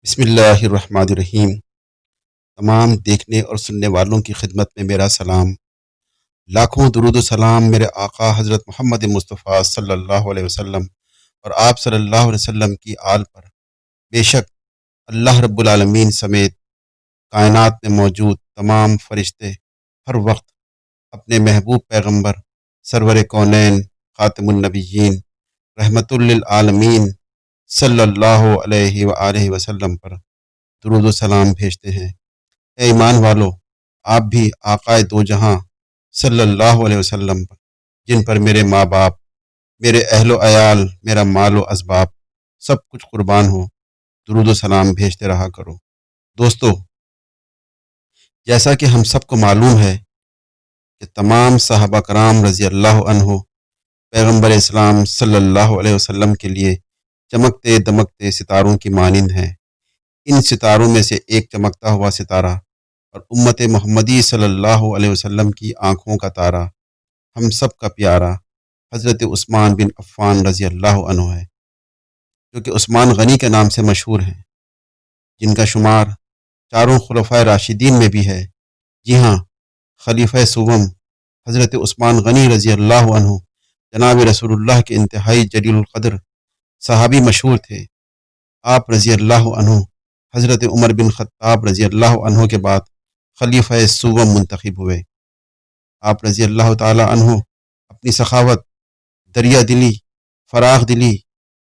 بسم اللہ الرحمن الرحیم۔ تمام دیکھنے اور سننے والوں کی خدمت میں میرا سلام، لاکھوں درود و سلام میرے آقا حضرت محمد مصطفیٰ صلی اللہ علیہ وسلم اور آپ صلی اللہ علیہ وسلم کی آل پر۔ بے شک اللہ رب العالمین سمیت کائنات میں موجود تمام فرشتے ہر وقت اپنے محبوب پیغمبر سرور کونین خاتم النبیین رحمت للعالمین صلی اللہ علیہ وآلہ وسلم پر درود و سلام بھیجتے ہیں۔ اے ایمان والو، آپ بھی آقائے دو جہاں صلی اللہ علیہ وسلم پر، جن پر میرے ماں باپ، میرے اہل و عیال، میرا مال و اسباب سب کچھ قربان ہو، درود و سلام بھیجتے رہا کرو۔ دوستو، جیسا کہ ہم سب کو معلوم ہے کہ تمام صحابہ کرام رضی اللہ عنہ پیغمبر اسلام صلی اللہ علیہ وسلم کے لیے چمکتے دمکتے ستاروں کی مانند ہیں۔ ان ستاروں میں سے ایک چمکتا ہوا ستارہ اور امت محمدی صلی اللہ علیہ وسلم کی آنکھوں کا تارا، ہم سب کا پیارا حضرت عثمان بن عفان رضی اللہ عنہ ہے، جو کہ عثمان غنی کے نام سے مشہور ہیں، جن کا شمار چاروں خلفائے راشدین میں بھی ہے۔ جی ہاں، خلیفہ سوم حضرت عثمان غنی رضی اللہ عنہ جناب رسول اللہ کے انتہائی جلیل القدر صحابی مشہور تھے۔ آپ رضی اللہ عنہ حضرت عمر بن خطاب رضی اللہ عنہ کے بعد خلیفہ سوم منتخب ہوئے۔ آپ رضی اللہ تعالی عنہ اپنی سخاوت، دریا دلی، فراخ دلی،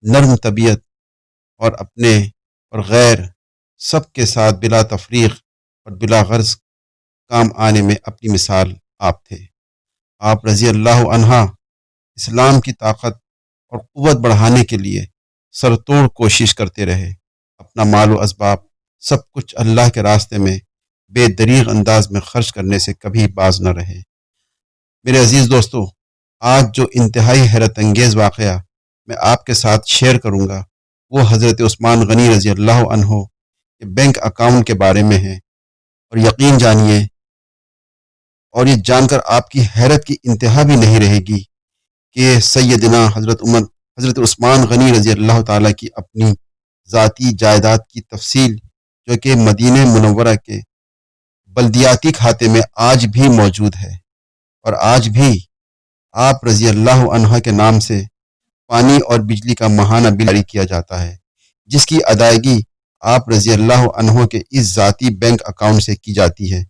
نرم طبیعت اور اپنے اور غیر سب کے ساتھ بلا تفریق اور بلا غرض کام آنے میں اپنی مثال آپ تھے۔ آپ رضی اللہ عنہ اسلام کی طاقت اور قوت بڑھانے کے لیے سرتوڑ کوشش کرتے رہے، اپنا مال و اسباب سب کچھ اللہ کے راستے میں بے دریغ انداز میں خرچ کرنے سے کبھی باز نہ رہے۔ میرے عزیز دوستو، آج جو انتہائی حیرت انگیز واقعہ میں آپ کے ساتھ شیئر کروں گا وہ حضرت عثمان غنی رضی اللہ عنہ کے بینک اکاؤنٹ کے بارے میں ہے، اور یقین جانیے اور یہ جان کر آپ کی حیرت کی انتہا بھی نہیں رہے گی کہ سیدنا حضرت عثمان غنی رضی اللہ تعالیٰ کی اپنی ذاتی جائیداد کی تفصیل، جو کہ مدینہ منورہ کے بلدیاتی کھاتے میں آج بھی موجود ہے، اور آج بھی آپ رضی اللہ عنہ کے نام سے پانی اور بجلی کا ماہانہ بل جاری کیا جاتا ہے، جس کی ادائیگی آپ رضی اللہ عنہ کے اس ذاتی بینک اکاؤنٹ سے کی جاتی ہے،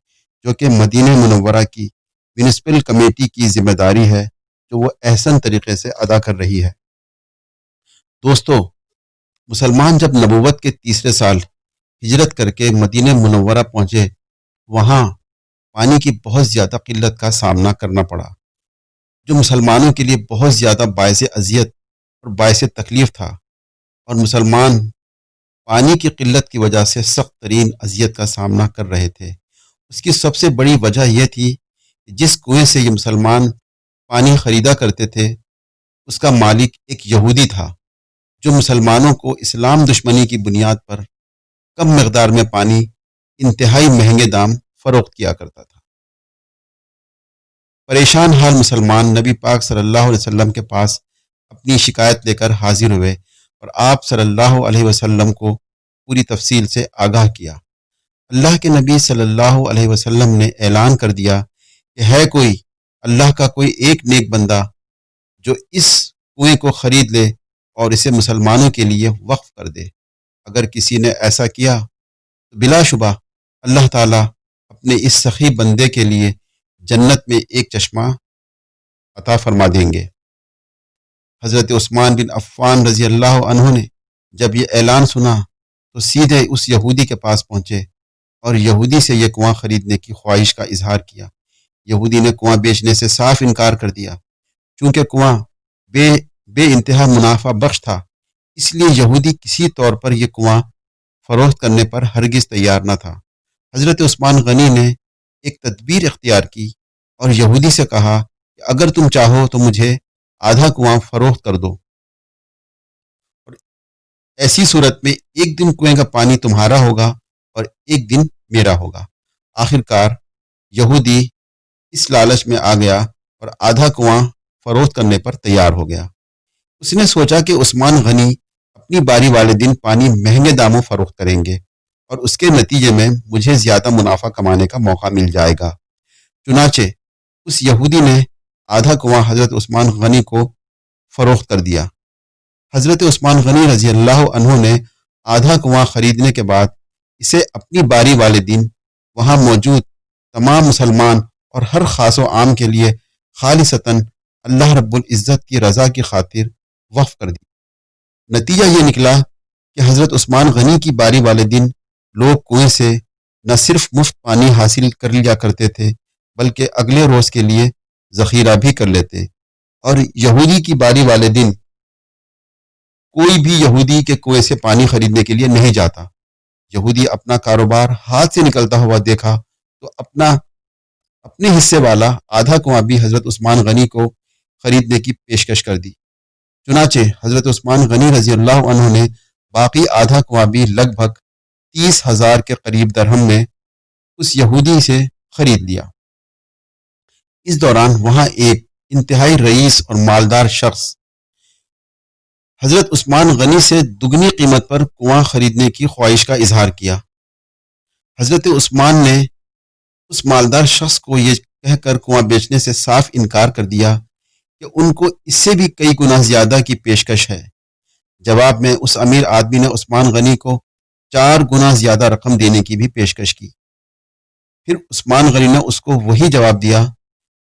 جو کہ مدینہ منورہ کی میونسپل کمیٹی کی ذمہ داری ہے، جو وہ احسن طریقے سے ادا کر رہی ہے۔ دوستو، مسلمان جب نبوت کے تیسرے سال ہجرت کر کے مدینہ منورہ پہنچے، وہاں پانی کی بہت زیادہ قلت کا سامنا کرنا پڑا، جو مسلمانوں کے لیے بہت زیادہ باعث اذیت اور باعث تکلیف تھا، اور مسلمان پانی کی قلت کی وجہ سے سخت ترین اذیت کا سامنا کر رہے تھے۔ اس کی سب سے بڑی وجہ یہ تھی کہ جس کنویں سے یہ مسلمان پانی خریدا کرتے تھے، اس کا مالک ایک یہودی تھا، جو مسلمانوں کو اسلام دشمنی کی بنیاد پر کم مقدار میں پانی انتہائی مہنگے دام فروخت کیا کرتا تھا۔ پریشان حال مسلمان نبی پاک صلی اللہ علیہ وسلم کے پاس اپنی شکایت لے کر حاضر ہوئے، اور آپ صلی اللہ علیہ وسلم کو پوری تفصیل سے آگاہ کیا۔ اللہ کے نبی صلی اللہ علیہ وسلم نے اعلان کر دیا کہ ہے کوئی اللہ کا کوئی ایک نیک بندہ جو اس کنویں کو خرید لے اور اسے مسلمانوں کے لیے وقف کر دے۔ اگر کسی نے ایسا کیا تو بلا شبہ اللہ تعالیٰ اپنے اس سخی بندے کے لیے جنت میں ایک چشمہ عطا فرما دیں گے۔ حضرت عثمان بن عفان رضی اللہ عنہ نے جب یہ اعلان سنا تو سیدھے اس یہودی کے پاس پہنچے اور یہودی سے یہ کنواں خریدنے کی خواہش کا اظہار کیا۔ یہودی نے کنواں بیچنے سے صاف انکار کر دیا۔ چونکہ کنواں بے انتہا منافع بخش تھا، اس لیے یہودی کسی طور پر یہ کنواں فروخت کرنے پر ہرگز تیار نہ تھا۔ حضرت عثمان غنی نے ایک تدبیر اختیار کی اور یہودی سے کہا کہ اگر تم چاہو تو مجھے آدھا کنواں فروخت کر دو، اور ایسی صورت میں ایک دن کنویں کا پانی تمہارا ہوگا اور ایک دن میرا ہوگا۔ آخر کار یہودی اس لالچ میں آ گیا اور آدھا کنواں فروخت کرنے پر تیار ہو گیا۔ اس نے سوچا کہ عثمان غنی اپنی باری والے دن پانی مہنگے داموں فروخت کریں گے اور اس کے نتیجے میں مجھے زیادہ منافع کمانے کا موقع مل جائے گا۔ چنانچہ اس یہودی نے آدھا کنواں حضرت عثمان غنی کو فروخت کر دیا۔ حضرت عثمان غنی رضی اللہ عنہ نے آدھا کنواں خریدنے کے بعد اسے اپنی باری والے دن وہاں موجود تمام مسلمان اور ہر خاص و عام کے لیے خالصتاً اللہ رب العزت کی رضا کی خاطر وقف کر دی۔ نتیجہ یہ نکلا کہ حضرت عثمان غنی کی باری والے دن لوگ کنویں سے نہ صرف مفت پانی حاصل کر لیا کرتے تھے بلکہ اگلے روز کے لیے ذخیرہ بھی کر لیتے، اور یہودی کی باری والے دن کوئی بھی یہودی کے کنویں سے پانی خریدنے کے لیے نہیں جاتا۔ یہودی اپنا کاروبار ہاتھ سے نکلتا ہوا دیکھا تو اپنے حصے والا آدھا کنواں بھی حضرت عثمان غنی کو خریدنے کی پیشکش کر دی۔ چنانچہ حضرت عثمان غنی رضی اللہ عنہ نے باقی آدھا کنواں بھی لگ بھگ 30,000 کے قریب درہم میں اس یہودی سے خرید لیا۔ اس دوران وہاں ایک انتہائی رئیس اور مالدار شخص حضرت عثمان غنی سے دگنی قیمت پر کنواں خریدنے کی خواہش کا اظہار کیا۔ حضرت عثمان نے اس مالدار شخص کو یہ کہہ کر کنواں بیچنے سے صاف انکار کر دیا کہ ان کو اس سے بھی کئی گنا زیادہ کی پیشکش ہے۔ جواب میں اس امیر آدمی نے عثمان غنی کو 4 گنا زیادہ رقم دینے کی بھی پیشکش کی۔ پھر عثمان غنی نے اس کو وہی جواب دیا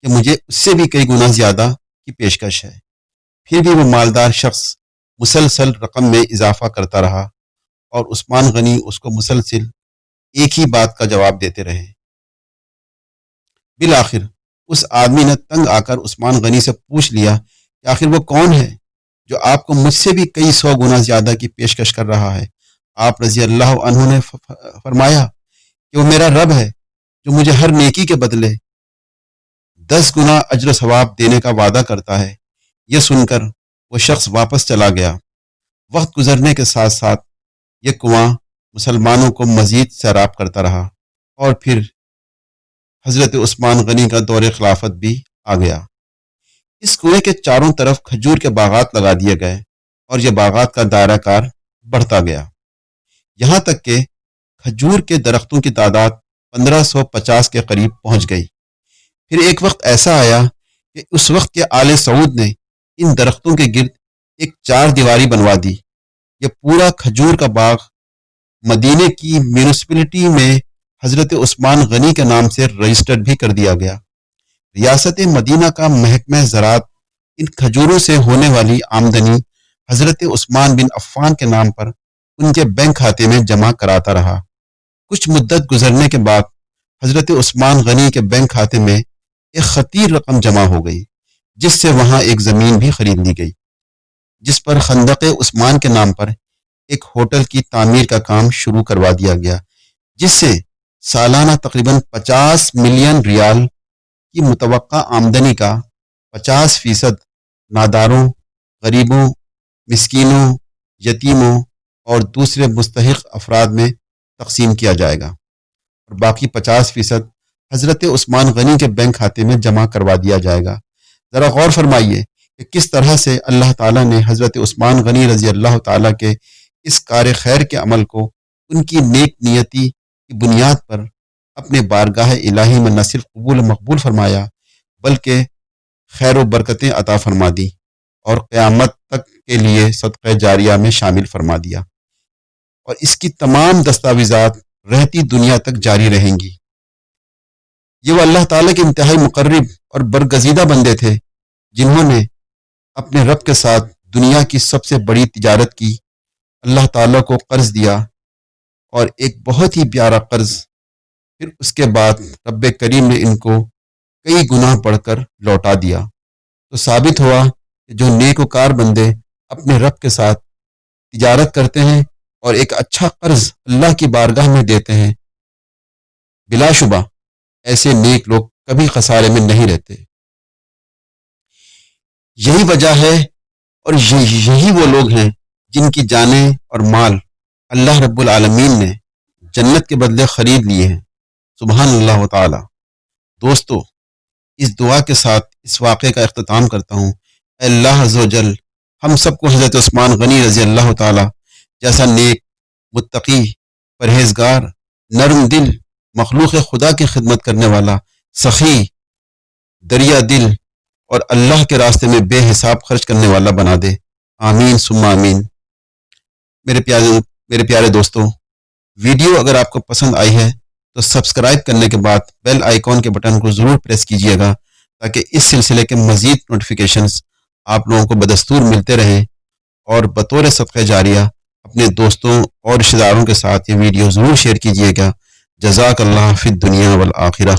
کہ مجھے اس سے بھی کئی گنا زیادہ کی پیشکش ہے۔ پھر بھی وہ مالدار شخص مسلسل رقم میں اضافہ کرتا رہا اور عثمان غنی اس کو مسلسل ایک ہی بات کا جواب دیتے رہے۔ بالآخر اس آدمی نے تنگ آ کر عثمان غنی سے پوچھ لیا کہ آخر وہ کون ہے جو آپ کو مجھ سے بھی کئی 100 گنا زیادہ کی پیشکش کر رہا ہے؟ آپ رضی اللہ عنہ نے فرمایا کہ وہ میرا رب ہے جو مجھے ہر نیکی کے بدلے 10 گنا اجر و ثواب دینے کا وعدہ کرتا ہے۔ یہ سن کر وہ شخص واپس چلا گیا۔ وقت گزرنے کے ساتھ ساتھ یہ کنواں مسلمانوں کو مزید سیراب کرتا رہا اور پھر حضرت عثمان غنی کا دور خلافت بھی آ گیا۔ اس کنویں کے چاروں طرف کھجور کے باغات لگا دیے گئے اور یہ باغات کا دائرہ کار بڑھتا گیا، یہاں تک کہ کھجور کے درختوں کی تعداد 1550 کے قریب پہنچ گئی۔ پھر ایک وقت ایسا آیا کہ اس وقت کے آل سعود نے ان درختوں کے گرد ایک 4 دیواری بنوا دی۔ یہ پورا کھجور کا باغ مدینے کی میونسپلٹی میں حضرت عثمان غنی کے نام سے رجسٹرڈ بھی کر دیا گیا۔ ریاست مدینہ کا محکمہ زراعت ان کھجوروں سے ہونے والی آمدنی حضرت عثمان بن عفان کے نام پر ان کے بینک کھاتے میں جمع کراتا رہا۔ کچھ مدت گزرنے کے بعد حضرت عثمان غنی کے بینک کھاتے میں ایک خطیر رقم جمع ہو گئی، جس سے وہاں ایک زمین بھی خرید لی گئی، جس پر خندق عثمان کے نام پر ایک ہوٹل کی تعمیر کا کام شروع کروا دیا گیا، جس سے سالانہ تقریباً 50 ملین ریال کی متوقع آمدنی کا 50% ناداروں، غریبوں، مسکینوں، یتیموں اور دوسرے مستحق افراد میں تقسیم کیا جائے گا، اور باقی 50% حضرت عثمان غنی کے بینک کھاتے میں جمع کروا دیا جائے گا۔ ذرا غور فرمائیے کہ کس طرح سے اللہ تعالیٰ نے حضرت عثمان غنی رضی اللہ تعالیٰ کے اس کار خیر کے عمل کو ان کی نیک نیتی کی بنیاد پر اپنے بارگاہ الہی میں نہ صرف قبول و مقبول فرمایا بلکہ خیر و برکتیں عطا فرما دی اور قیامت تک کے لیے صدقہ جاریہ میں شامل فرما دیا، اور اس کی تمام دستاویزات رہتی دنیا تک جاری رہیں گی۔ یہ وہ اللہ تعالیٰ کے انتہائی مقرب اور برگزیدہ بندے تھے جنہوں نے اپنے رب کے ساتھ دنیا کی سب سے بڑی تجارت کی، اللہ تعالیٰ کو قرض دیا، اور ایک بہت ہی پیارا قرض، پھر اس کے بعد رب کریم نے ان کو کئی گنا بڑھ کر لوٹا دیا۔ تو ثابت ہوا کہ جو نیک وکار بندے اپنے رب کے ساتھ تجارت کرتے ہیں اور ایک اچھا قرض اللہ کی بارگاہ میں دیتے ہیں، بلا شبہ ایسے نیک لوگ کبھی خسارے میں نہیں رہتے۔ یہی وجہ ہے اور یہی وہ لوگ ہیں جن کی جانیں اور مال اللہ رب العالمین نے جنت کے بدلے خرید لیے ہیں۔ سبحان اللہ تعالی۔ دوستو، اس دعا کے ساتھ اس واقعے کا اختتام کرتا ہوں۔ اے اللہ عز و جل، ہم سب کو حضرت عثمان غنی رضی اللہ تعالی جیسا نیک، متقی، پرہیزگار، نرم دل، مخلوق خدا کی خدمت کرنے والا، سخی، دریا دل اور اللہ کے راستے میں بے حساب خرچ کرنے والا بنا دے، آمین ثم آمین۔ میرے پیارے دوستو، ویڈیو اگر آپ کو پسند آئی ہے تو سبسکرائب کرنے کے بعد بیل آئیکن کے بٹن کو ضرور پریس کیجیے گا تاکہ اس سلسلے کے مزید نوٹیفیکیشنز آپ لوگوں کو بدستور ملتے رہیں، اور بطور صدقہ جاریہ اپنے دوستوں اور رشتہ داروں کے ساتھ یہ ویڈیو ضرور شیئر کیجیے گا۔ جزاک اللہ فی الدنیا والآخرہ۔